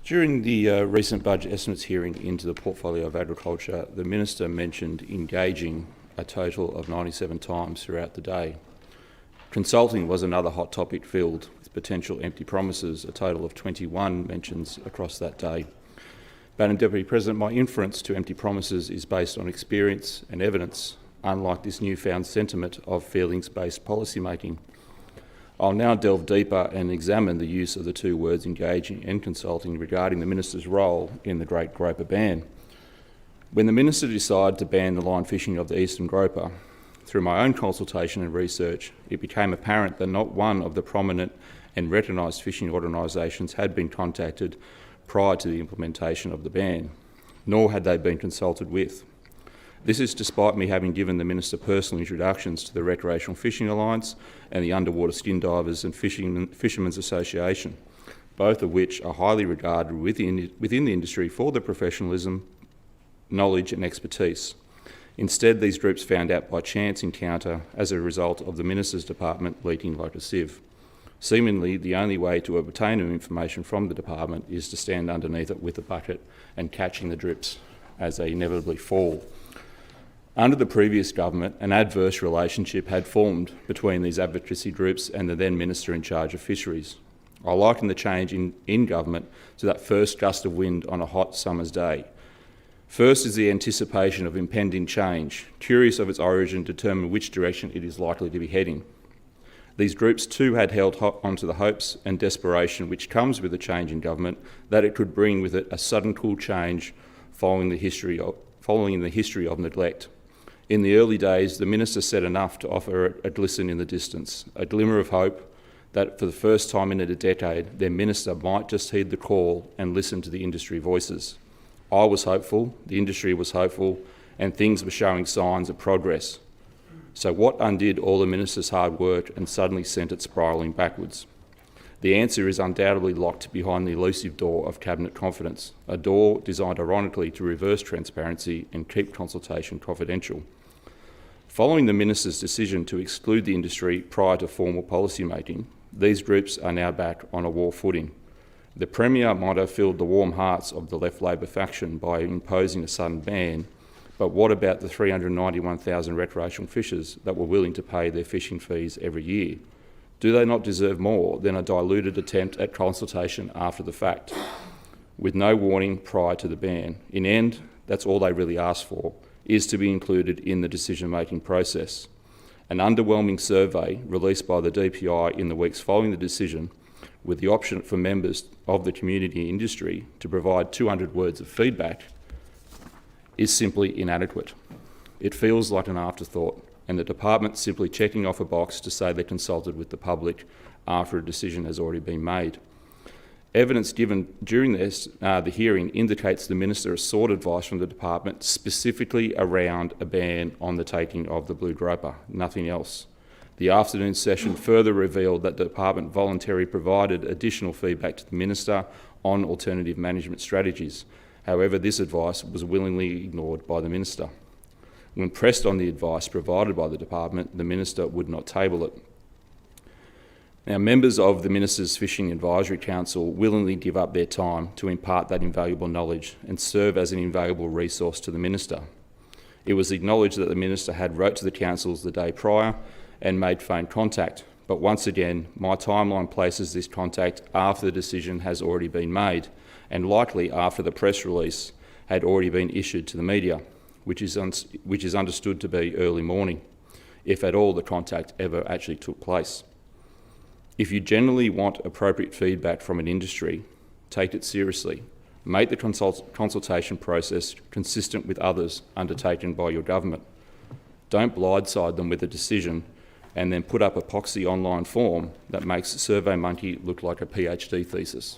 During the recent budget estimates hearing into the portfolio of agriculture, the Minister mentioned engaging a total of 97 times throughout the day. Consulting was another hot topic filled with potential empty promises, a total of 21 mentions across that day. Madam Deputy President, my inference to empty promises is based on experience and evidence, unlike this newfound sentiment of feelings-based policymaking. I'll now delve deeper and examine the use of the two words engaging and consulting regarding the Minister's role in the Great Groper ban. When the Minister decided to ban the line fishing of the eastern groper, through my own consultation and research, it became apparent that not one of the prominent and recognised fishing organisations had been contacted prior to the implementation of the ban, nor had they been consulted with. This is despite me having given the Minister personal introductions to the Recreational Fishing Alliance and the Underwater Skin Divers and Fishermen's Association, both of which are highly regarded within the industry for their professionalism, knowledge and expertise. Instead, these groups found out by chance encounter as a result of the Minister's department leaking like a sieve. Seemingly, the only way to obtain information from the department is to stand underneath it with a bucket and catching the drips as they inevitably fall. Under the previous government, an adverse relationship had formed between these advocacy groups and the then Minister in charge of fisheries. I liken the change in government to that first gust of wind on a hot summer's day. First is the anticipation of impending change, curious of its origin to determine which direction it is likely to be heading. These groups too had held onto the hopes and desperation which comes with a change in government, that it could bring with it a sudden cool change following the history of neglect. In the early days, the Minister said enough to offer a glisten in the distance, a glimmer of hope that for the first time in a decade, their Minister might just heed the call and listen to the industry voices. I was hopeful, the industry was hopeful, and things were showing signs of progress. So what undid all the Minister's hard work and suddenly sent it spiralling backwards? The answer is undoubtedly locked behind the elusive door of Cabinet confidence, a door designed ironically to reverse transparency and keep consultation confidential. Following the Minister's decision to exclude the industry prior to formal policy making, these groups are now back on a war footing. The Premier might have filled the warm hearts of the Left Labor faction by imposing a sudden ban, but what about the 391,000 recreational fishers that were willing to pay their fishing fees every year? Do they not deserve more than a diluted attempt at consultation after the fact, with no warning prior to the ban? In end, that's all they really ask for, is to be included in the decision-making process. An underwhelming survey released by the DPI in the weeks following the decision, with the option for members of the community industry to provide 200 words of feedback, is simply inadequate. It feels like an afterthought, and the department simply checking off a box to say they consulted with the public after a decision has already been made. Evidence given during the hearing indicates the Minister has sought advice from the department specifically around a ban on the taking of the blue groper, nothing else. The afternoon session further revealed that the department voluntarily provided additional feedback to the Minister on alternative management strategies. However, this advice was willingly ignored by the Minister. When pressed on the advice provided by the department, the Minister would not table it. Now, members of the Minister's Fishing Advisory Council willingly give up their time to impart that invaluable knowledge and serve as an invaluable resource to the Minister. It was acknowledged that the Minister had wrote to the councils the day prior and made phone contact, but once again, my timeline places this contact after the decision has already been made and likely after the press release had already been issued to the media, which is understood to be early morning, if at all the contact ever actually took place. If you genuinely want appropriate feedback from an industry, take it seriously. Make the consultation process consistent with others undertaken by your government. Don't blindside them with a decision and then put up a poxy online form that makes SurveyMonkey look like a PhD thesis.